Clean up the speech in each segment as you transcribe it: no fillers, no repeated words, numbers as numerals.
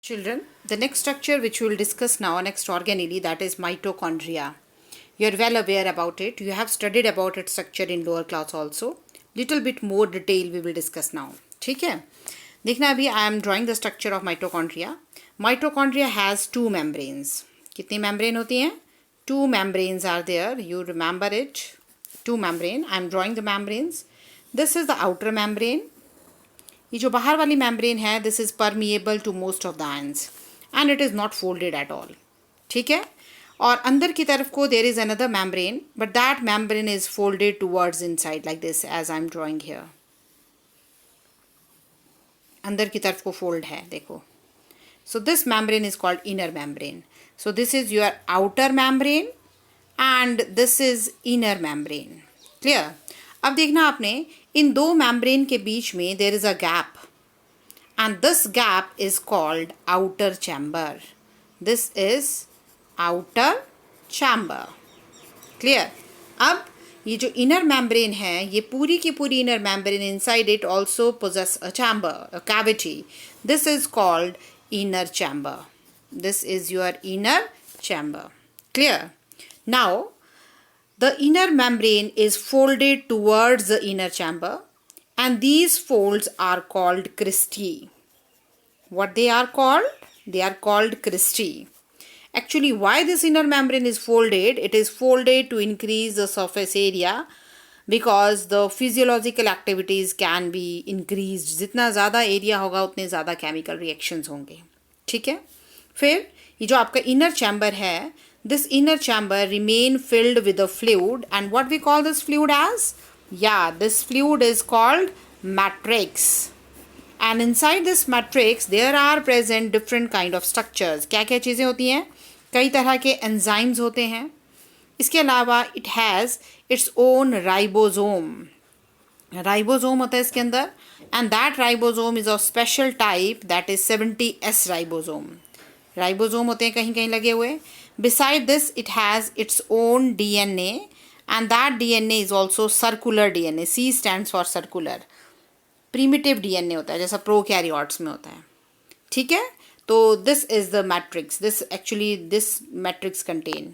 Children, the next structure which we will discuss now, next organelle, that is mitochondria. You are well aware about it. You have studied about its structure in lower class also. Little bit more detail we will discuss now. ठीक है? देखना अभी I am drawing the structure of mitochondria. Mitochondria has two membranes. कितनी membrane होती हैं? Two membranes are there. You remember it. Two membrane. I am drawing the membranes. This is the outer membrane. ये जो बाहर वाली membrane है, this is permeable to most of the ions and it is not folded at all. ठीक है? और अंदर की तरफ को there is another membrane, but that membrane is folded towards inside like this as I am drawing here. अंदर की तरफ को fold है, देखो. So this membrane is called inner membrane. So this is your outer membrane and this is inner membrane. Clear? अब देखना आपने इन दो membrane के बीच में there is a gap and this gap is called outer chamber. This is outer chamber. Clear? अब ये जो inner membrane है, ये पूरी की पूरी inner membrane inside it also possess a chamber, a cavity. This is called inner chamber. This is your inner chamber. Clear? Now, the inner membrane is folded towards the inner chamber and these folds are called cristae. What they are called? They are called cristae. Actually, why this inner membrane is folded? It is folded to increase the surface area because the physiological activities can be increased. जितना ज़्यादा area होगा उतने ज़्यादा chemical reactions होंगे. ठीक है? फिर ये जो आपका inner chamber है, this inner chamber remain filled with a fluid and what we call this fluid as? Yeah, this fluid is called matrix. And inside this matrix there are present different kind of structures. क्या क्या चीज़ें होती हैं? कई तरह के enzymes होते हैं. इसके अलावा it has its own ribosome. Ribosome होता है इसके अंदर and that ribosome is of special type, that is 70S ribosome. Ribosome होते हैं कहीं कहीं लगे हुए. Beside this it has its own DNA and that DNA is also circular DNA. C stands for circular. Primitive DNA होता है जैसा prokaryotes में होता है. ठीक है? तो this is the matrix. This matrix contain.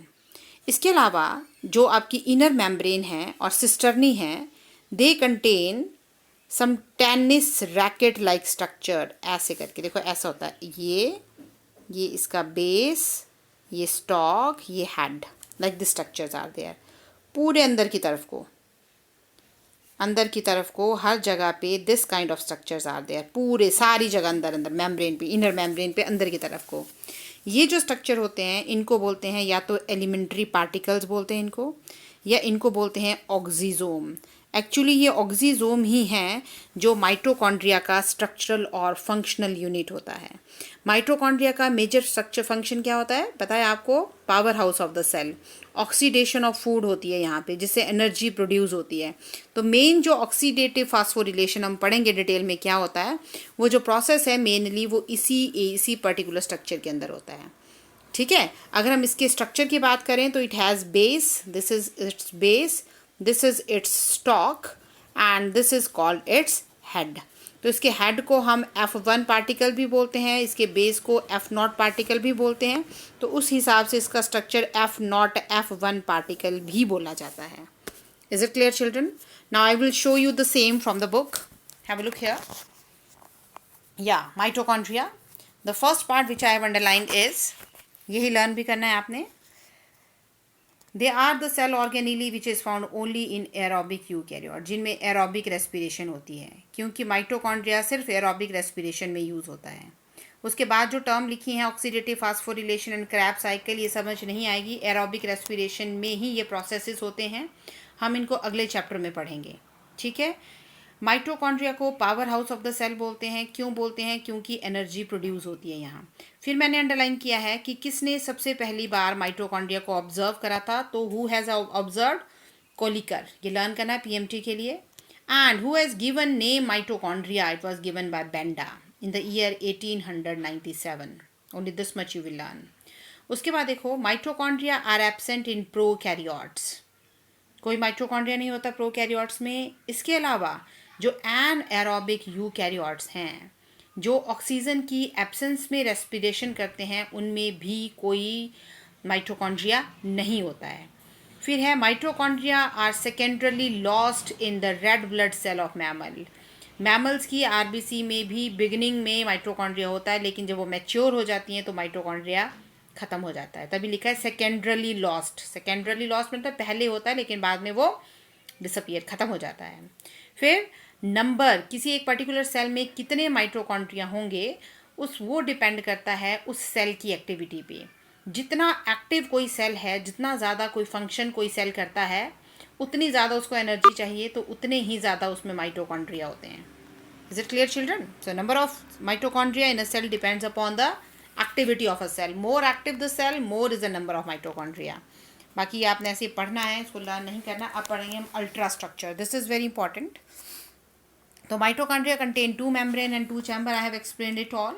इसके अलावा जो आपकी inner membrane है और cisternae है, they contain some tennis racket like structure. ऐसे करके देखो ऐसा होता है. ये इसका base, ये stalk, ये head. Like the structures are there. पूरे अंदर की तरफ को हर जगह पे this kind of structures are there. पूरे सारी जगह अंदर membrane पे, inner membrane पे अंदर की तरफ को ये जो स्ट्रक्चर होते हैं इनको बोलते हैं या तो एलिमेंट्री पार्टिकल्स बोलते हैं इनको, या इनको बोलते हैं ऑक्सीजोम. एक्चुअली ये ऑक्सीजोम ही हैं जो माइटोकॉन्ड्रिया का स्ट्रक्चरल और फंक्शनल यूनिट होता है. माइटोकॉन्ड्रिया का मेजर स्ट्रक्चर फंक्शन क्या होता है पता है आपको? Power house of the cell. Oxidation of food होती है यहाँ पे जिससे एनर्जी प्रोड्यूस होती है. तो मेन जो ऑक्सीडेटिव फास्फोरिलेशन हम पढ़ेंगे डिटेल में क्या होता है, वो जो प्रोसेस है मेनली वो इसी पर्टिकुलर स्ट्रक्चर के अंदर होता है. ठीक है? अगर हम इसके स्ट्रक्चर की बात करें तो it has base. This is it's base, this is it's stock and this is called its head. तो इसके हेड को हम F1 पार्टिकल भी बोलते हैं, इसके बेस को F0 पार्टिकल भी बोलते हैं. तो उस हिसाब से इसका स्ट्रक्चर F0 F1 पार्टिकल भी बोला जाता है. Is it clear, children? Now I will show you the same from the book. Have a look here. Yeah, mitochondria. The first part which I have underlined is, यही learn भी करना है आपने. They are the cell organelle which is found only in aerobic eukaryote, जिनमें aerobic respiration होती है, क्योंकि mitochondria सिर्फ aerobic respiration में यूज़ होता है. उसके बाद जो टर्म लिखी हैं oxidative phosphorylation and Krebs cycle, ये समझ नहीं आएगी. एरोबिक रेस्पिरेशन में ही ये प्रोसेसेस होते हैं. हम इनको अगले चैप्टर में पढ़ेंगे. ठीक है? माइटोकॉन्ड्रिया को power house of the cell बोलते हैं. क्यों बोलते हैं? क्योंकि एनर्जी प्रोड्यूस होती है यहाँ. फिर मैंने अंडरलाइन किया है कि किसने सबसे पहली बार माइटोकॉन्ड्रिया को ऑब्जर्व करा था. तो हु हैज़ ऑब्जर्व? कोलिकर. ये लर्न करना है पीएमटी के लिए. And who has given name mitochondria? It was given by Benda in the year 1897. Only this much you will learn. उसके बाद देखो mitochondria are absent in prokaryotes. कोई mitochondria नहीं होता प्रोकैरियोट्स में. इसके अलावा जो एन एरोबिक यूकैरियोट्स हैं जो ऑक्सीजन की एब्सेंस में रेस्पिरेशन करते हैं उनमें भी कोई माइटोकॉन्ड्रिया नहीं होता है। फिर है mitochondria are secondarily lost in the red blood cell of mammal. Mammals की आरबीसी में भी बिगिनिंग में माइटोकॉन्ड्रिया होता है, लेकिन जब वो मैच्योर हो जाती हैं तो माइटोकॉन्ड्रिया खत्म हो जाता है। तभी लिखा है सेकेंडरली लॉस्ट। सेकेंडरली लॉस्ट मतलब पहले होता है लेकिन बाद में वो डिसअपियर खत्म हो जाता है। फिर नंबर, किसी एक पर्टिकुलर सेल में कितने माइटोकॉन्ड्रिया होंगे वो डिपेंड करता है उस सेल की एक्टिविटी पे। जितना एक्टिव कोई सेल है, जितना ज़्यादा कोई फंक्शन कोई सेल करता है, उतनी ज़्यादा उसको एनर्जी चाहिए, तो उतने ही ज़्यादा उसमें माइटोकॉन्ड्रिया होते हैं। Is it clear children? So number of mitochondria in a cell depends upon the activity of a cell. More active the cell, more is the number of mitochondria. बाकी आपने ऐसे पढ़ना है, इसको लर्न नहीं करना। अब पढ़ेंगे हम ultra structure. This is very important. तो mitochondria contain two membrane and two chamber. I have explained it all.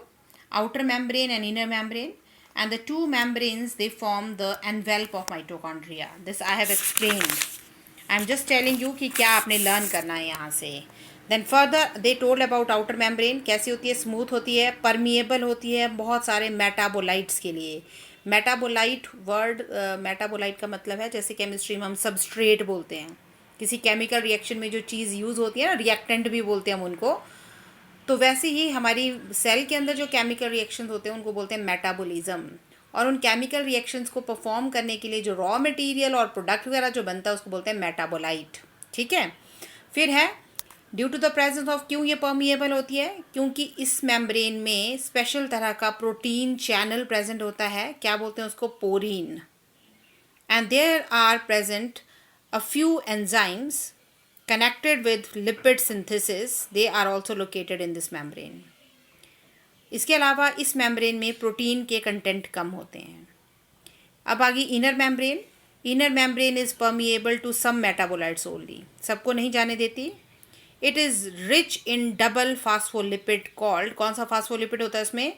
Outer membrane and inner membrane, and the two membranes, they form the envelope of mitochondria. This I have explained. I am just telling you कि क्या आपने learn करना है यहाँ से. Then further they told about outer membrane. कैसी होती है? स्मूथ होती है, परमिएबल होती है बहुत सारे मेटाबोलाइट्स के लिए. मेटाबोलाइट वर्ड, मेटाबोलाइट का मतलब है जैसे केमिस्ट्री में हम सबस्ट्रेट बोलते हैं, किसी केमिकल रिएक्शन में जो चीज़ यूज़ होती है ना, रिएक्टेंट भी बोलते हैं हम उनको, तो वैसे ही हमारी सेल के अंदर जो केमिकल रिएक्शंस होते हैं उनको बोलते हैं मेटाबॉलिज्म. और उन केमिकल रिएक्शंस को परफॉर्म करने के लिए जो रॉ मटेरियल और प्रोडक्ट वगैरह जो बनता है उसको बोलते हैं मेटाबोलाइट. ठीक है. फिर है due to the presence of, क्यों ये परमिएबल होती है? क्योंकि इस मेम्ब्रेन में स्पेशल तरह का प्रोटीन चैनल प्रेजेंट होता है. क्या बोलते हैं उसको? Porin. And there are present a few enzymes connected with lipid synthesis. They are also located in this membrane. इसके अलावा इस मेम्ब्रेन में प्रोटीन के कंटेंट कम होते हैं. अब आगे inner membrane. Inner membrane is permeable to some metabolites only. सबको नहीं जाने देती. It is rich in double phospholipid called. कौन सा फास्फोलिपिड होता है इसमें?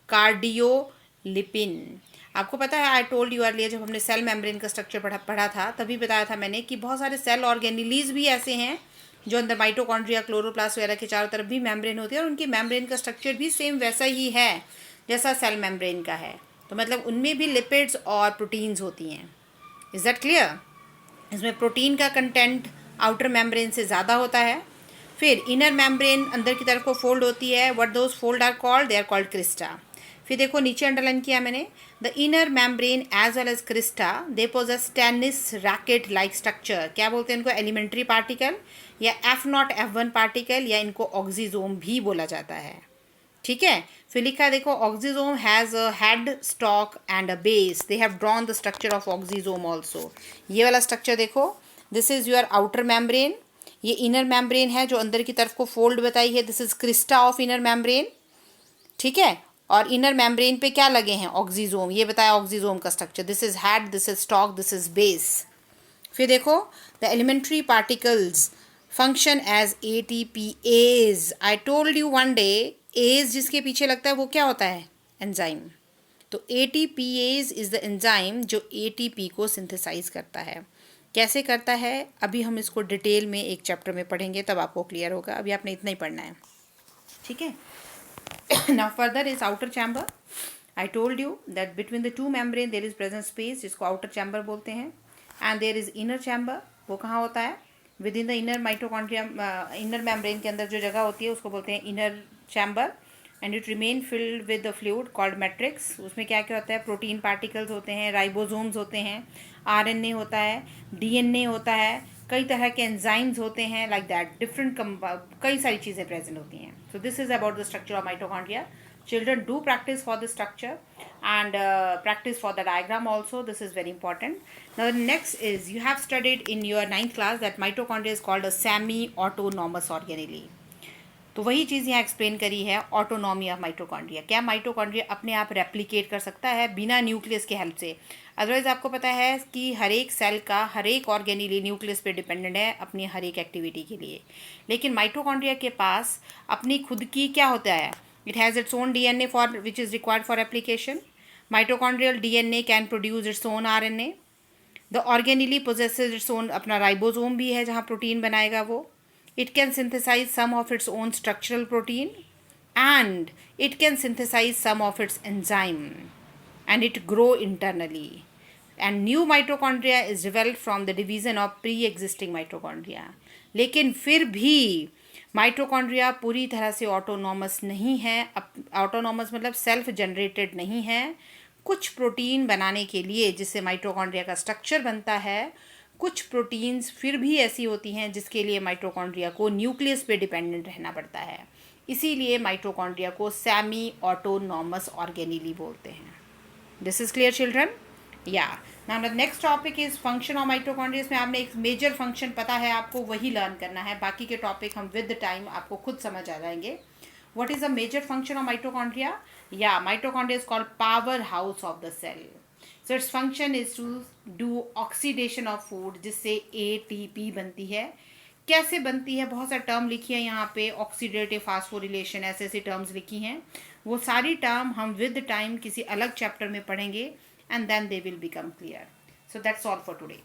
कार्डियोलिपिन. आपको पता है, आई टोल्ड यू अर्लियर, जब हमने सेल मेम्ब्रेन का स्ट्रक्चर पढ़ा था तभी बताया था मैंने कि बहुत सारे सेल ऑर्गेनिलीज भी ऐसे हैं जो अंदर माइटोकॉन्ड्रिया, क्लोरोप्लास्ट वगैरह के चारों तरफ भी मेम्ब्रेन होती है और उनकी मेम्ब्रेन का स्ट्रक्चर भी सेम वैसा ही है जैसा सेल मेम्ब्रेन का है. तो मतलब उनमें भी लिपिड्स और प्रोटीन्स होती हैं. Is that clear? इसमें प्रोटीन का कंटेंट आउटर मेम्ब्रेन से ज़्यादा होता है. फिर इनर मेम्ब्रेन अंदर की तरफ को फोल्ड होती है. What those fold are called? They are called cristae. फिर देखो नीचे अंडरलाइन किया मैंने, the inner membrane as well as cristae they possess tennis racket like structure. क्या बोलते हैं इनको? एलिमेंट्री पार्टिकल या F0 F1 पार्टिकल, या इनको ऑक्सीजोम भी बोला जाता है. ठीक है. फिर लिखा है देखो, oxysome has a head, stock and a base. They have drawn the structure of oxysome also. ये वाला स्ट्रक्चर देखो, this is your outer membrane. ये इनर मेम्ब्रेन है जो अंदर की तरफ को फोल्ड बताई है. This is Crysta of inner membrane. ठीक है. और इनर मेम्ब्रेन पे क्या लगे हैं? ऑक्सीजोम. ये बताया ऑक्सीजोम का structure. This is head, this is stalk, this is base. फिर देखो, the elementary particles function as ATPase. I told you one day, as जिसके पीछे लगता है वो क्या होता है? एंजाइम. तो ATPase इज द एंजाइम जो ATP को सिंथेसाइज करता है. कैसे करता है अभी हम इसको डिटेल में एक चैप्टर में पढ़ेंगे, तब आपको क्लियर होगा. अभी आपने इतना ही पढ़ना है. ठीक है. Now further is outer chamber. I told you that between the two membrane there is present space, जिसको outer chamber बोलते हैं. And there is inner chamber. वो कहाँ होता है? Within the inner mitochondria, inner membrane के अंदर जो जगह होती है उसको बोलते हैं inner chamber. And it remain filled with the fluid called matrix. उसमें क्या क्या होता है? प्रोटीन पार्टिकल्स होते हैं, राइबोसोम्स होते हैं, RNA होता है, DNA होता है, कई तरह के एंजाइम्स होते हैं, लाइक दैट डिफरेंट कई सारी चीज़ें प्रेजेंट होती हैं. So this is about the structure of mitochondria. Children, do practice for the structure and practice for the diagram also. This is very important. Now next is, you have studied in your 9th class that mitochondria is called a semi autonomous organelle. तो वही चीज़ यहाँ explain करी है, autonomy of mitochondria. क्या mitochondria अपने आप replicate कर सकता है बिना न्यूक्लियस के हेल्प से? अदरवाइज आपको पता है कि हर एक सेल का हर एक ऑर्गेनेली न्यूक्लियस पे डिपेंडेंट है अपनी हर एक एक्टिविटी के लिए. लेकिन माइटोकॉन्ड्रिया के पास अपनी खुद की क्या होता है? It has its own DNA for which is required for application. Mitochondrial DNA can produce its own RNA. The organelle possesses its own, अपना राइबोसोम भी है जहाँ प्रोटीन बनाएगा वो. It can synthesize some of its own structural protein. and it can synthesize some of its enzyme and it grow internally, and new mitochondria is developed from the division of pre-existing mitochondria. लेकिन फिर भी mitochondria पूरी तरह से autonomous नहीं है. Autonomous मतलब self generated नहीं है. कुछ प्रोटीन बनाने के लिए जिससे माइटोकॉन्ड्रिया का स्ट्रक्चर बनता है, कुछ प्रोटीन्स फिर भी ऐसी होती हैं जिसके लिए माइटोकॉन्ड्रिया को न्यूक्लियस पे डिपेंडेंट रहना पड़ता है. इसीलिए माइटोकॉन्ड्रिया को सेमी ऑटोनॉमस ऑर्गेनेली बोलते हैं. This is clear children? या now the next topic is function of mitochondria. इसमें आपने एक मेजर फंक्शन पता है, आपको वही लर्न करना है. बाकी के टॉपिक हम विद टाइम आपको खुद समझ आ जाएंगे. What is the major function of mitochondria? Yeah, mitochondria is called powerhouse of the cell. So its function is to do oxidation of food, जिससे ATP बनती है. कैसे बनती है? बहुत सारे टर्म लिखी है यहाँ पे, ऑक्सीडेटिव फास्फोरिलेशन, ऐसे ऐसी टर्म्स लिखी हैं. वो सारी टर्म हम विद टाइम किसी अलग चैप्टर में पढ़ेंगे and then they will become clear. So that's all for today.